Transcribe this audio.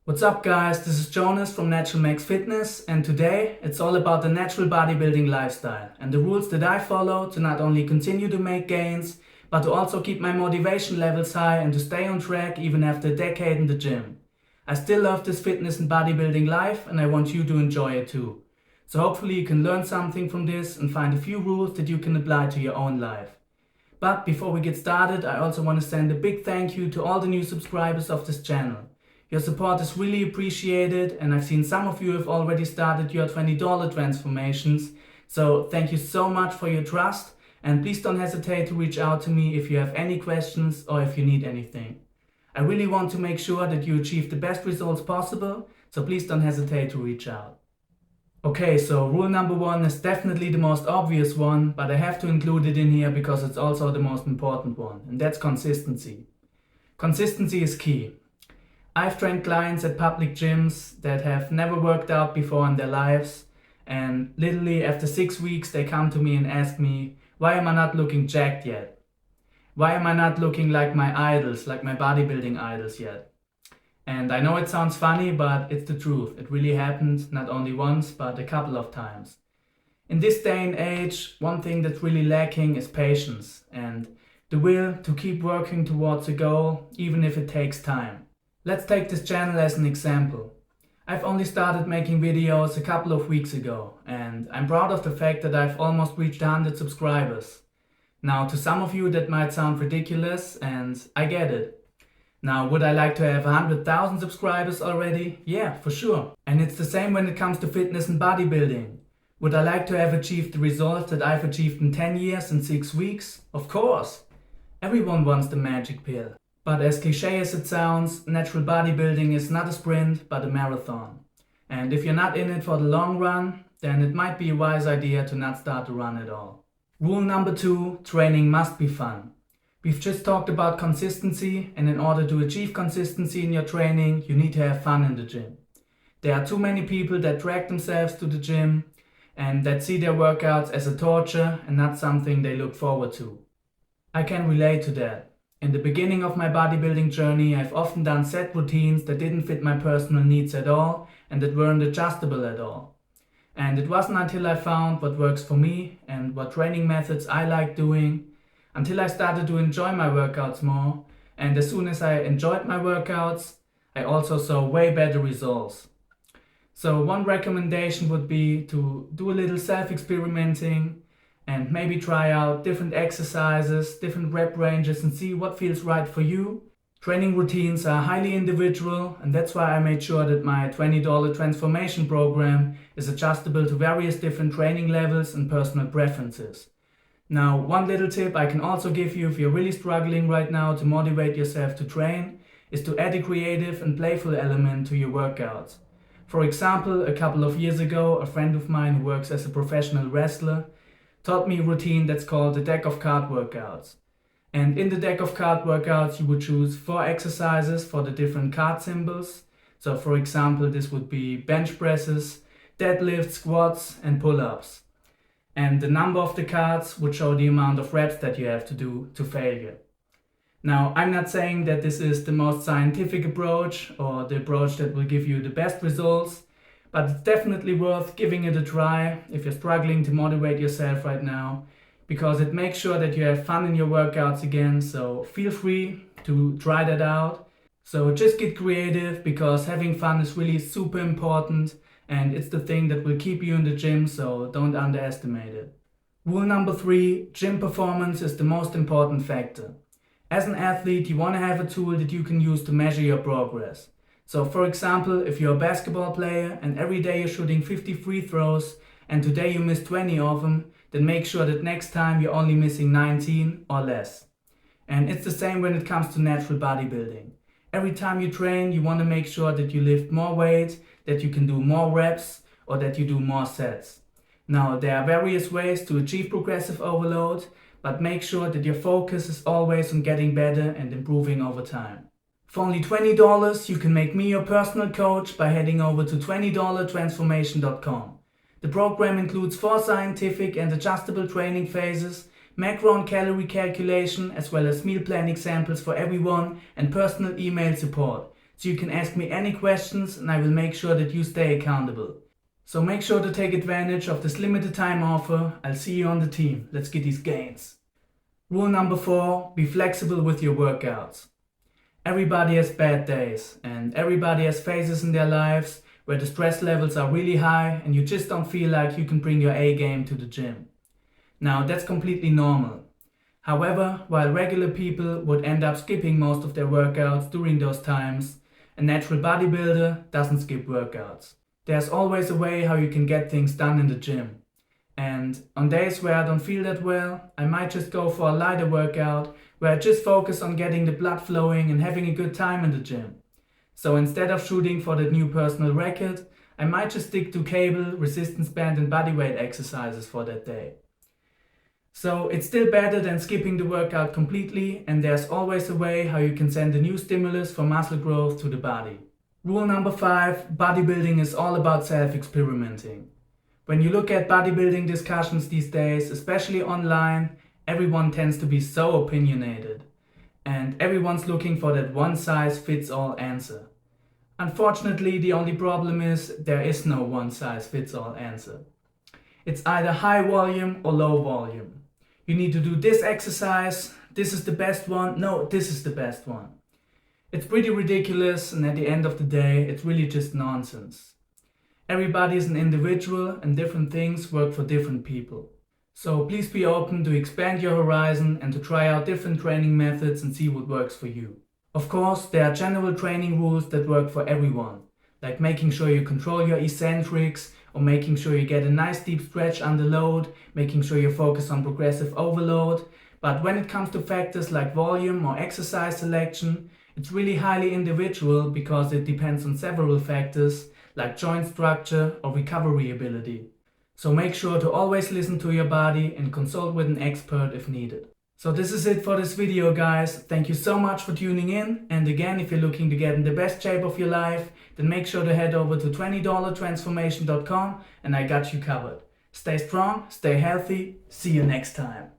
What's up guys, this is Jonas from Natural Max Fitness, and today it's all about the natural bodybuilding lifestyle and the rules that I follow to not only continue to make gains, but to also keep my motivation levels high and to stay on track even after a decade in the gym. I still love this fitness and bodybuilding life and I want you to enjoy it too. So hopefully you can learn something from this and find a few rules that you can apply to your own life. But before we get started, I also want to send a big thank you to all the new subscribers of this channel. Your support is really appreciated and I've seen some of you have already started your $20 transformations. So thank you so much for your trust and please don't hesitate to reach out to me if you have any questions or if you need anything. I really want to make sure that you achieve the best results possible, so please don't hesitate to reach out. Okay, so rule number 1 is definitely the most obvious one, but I have to include it in here because it's also the most important one, and that's consistency. Consistency is key. I've trained clients at public gyms that have never worked out before in their lives, and literally after 6 weeks they come to me and ask me, why am I not looking jacked yet? Why am I not looking like my idols, like my bodybuilding idols yet? And I know it sounds funny, but it's the truth. It really happened not only once, but a couple of times. In this day and age, one thing that's really lacking is patience and the will to keep working towards a goal, even if it takes time. Let's take this channel as an example. I've only started making videos a couple of weeks ago, and I'm proud of the fact that I've almost reached 100 subscribers. Now, to some of you that might sound ridiculous, and I get it. Now, would I like to have 100,000 subscribers already? Yeah, for sure. And it's the same when it comes to fitness and bodybuilding. Would I like to have achieved the results that I've achieved in 10 years and 6 weeks? Of course. Everyone wants the magic pill. But as cliche as it sounds, natural bodybuilding is not a sprint, but a marathon. And if you're not in it for the long run, then it might be a wise idea to not start the run at all. Rule number 2, training must be fun. We've just talked about consistency, and in order to achieve consistency in your training, you need to have fun in the gym. There are too many people that drag themselves to the gym and that see their workouts as a torture and not something they look forward to. I can relate to that. In the beginning of my bodybuilding journey, I've often done set routines that didn't fit my personal needs at all and that weren't adjustable at all. And it wasn't until I found what works for me and what training methods I like doing, until I started to enjoy my workouts more, and as soon as I enjoyed my workouts, I also saw way better results. So one recommendation would be to do a little self-experimenting and maybe try out different exercises, different rep ranges and see what feels right for you. Training routines are highly individual, and that's why I made sure that my $20 transformation program is adjustable to various different training levels and personal preferences. Now, one little tip I can also give you if you're really struggling right now to motivate yourself to train is to add a creative and playful element to your workouts. For example, a couple of years ago, a friend of mine who works as a professional wrestler taught me a routine that's called the deck of card workouts. And in the deck of card workouts, you would choose 4 exercises for the different card symbols. So for example, this would be bench presses, deadlifts, squats and pull-ups. And the number of the cards would show the amount of reps that you have to do to failure. Now, I'm not saying that this is the most scientific approach or the approach that will give you the best results, but it's definitely worth giving it a try if you're struggling to motivate yourself right now, because it makes sure that you have fun in your workouts again, so feel free to try that out. So just get creative, because having fun is really super important and it's the thing that will keep you in the gym, so don't underestimate it. Rule number 3, gym performance is the most important factor. As an athlete, you want to have a tool that you can use to measure your progress. So for example, if you're a basketball player and every day you're shooting 50 free throws and today you miss 20 of them, then make sure that next time you're only missing 19 or less. And it's the same when it comes to natural bodybuilding. Every time you train, you want to make sure that you lift more weight, that you can do more reps, or that you do more sets. Now, there are various ways to achieve progressive overload, but make sure that your focus is always on getting better and improving over time. For only $20, you can make me your personal coach by heading over to $20transformation.com. The program includes 4 scientific and adjustable training phases, macro and calorie calculation, as well as meal plan examples for everyone and personal email support. so you can ask me any questions and I will make sure that you stay accountable. So make sure to take advantage of this limited time offer. I'll see you on the team. Let's get these gains. Rule number 4, be flexible with your workouts. Everybody has bad days and everybody has phases in their lives where the stress levels are really high and you just don't feel like you can bring your A game to the gym. Now that's completely normal. However, while regular people would end up skipping most of their workouts during those times, a natural bodybuilder doesn't skip workouts. There's always a way how you can get things done in the gym. And on days where I don't feel that well, I might just go for a lighter workout where I just focus on getting the blood flowing and having a good time in the gym. So instead of shooting for that new personal record, I might just stick to cable, resistance band and bodyweight exercises for that day. So it's still better than skipping the workout completely, and there's always a way how you can send a new stimulus for muscle growth to the body. Rule number 5, bodybuilding is all about self-experimenting. When you look at bodybuilding discussions these days, especially online, everyone tends to be so opinionated. And everyone's looking for that one-size-fits-all answer. Unfortunately, the only problem is there is no one-size-fits-all answer. It's either high volume or low volume. You need to do this exercise, this is the best one, no, this is the best one. It's pretty ridiculous, and at the end of the day, it's really just nonsense. Everybody is an individual and different things work for different people. So please be open to expand your horizon and to try out different training methods and see what works for you. Of course, there are general training rules that work for everyone, like making sure you control your eccentrics, or making sure you get a nice deep stretch under load, making sure you focus on progressive overload. But when it comes to factors like volume or exercise selection, it's really highly individual because it depends on several factors like joint structure or recovery ability. So make sure to always listen to your body and consult with an expert if needed. So this is it for this video, guys. Thank you so much for tuning in. And again, if you're looking to get in the best shape of your life, then make sure to head over to $20transformation.com and I got you covered. Stay strong, stay healthy. See you next time.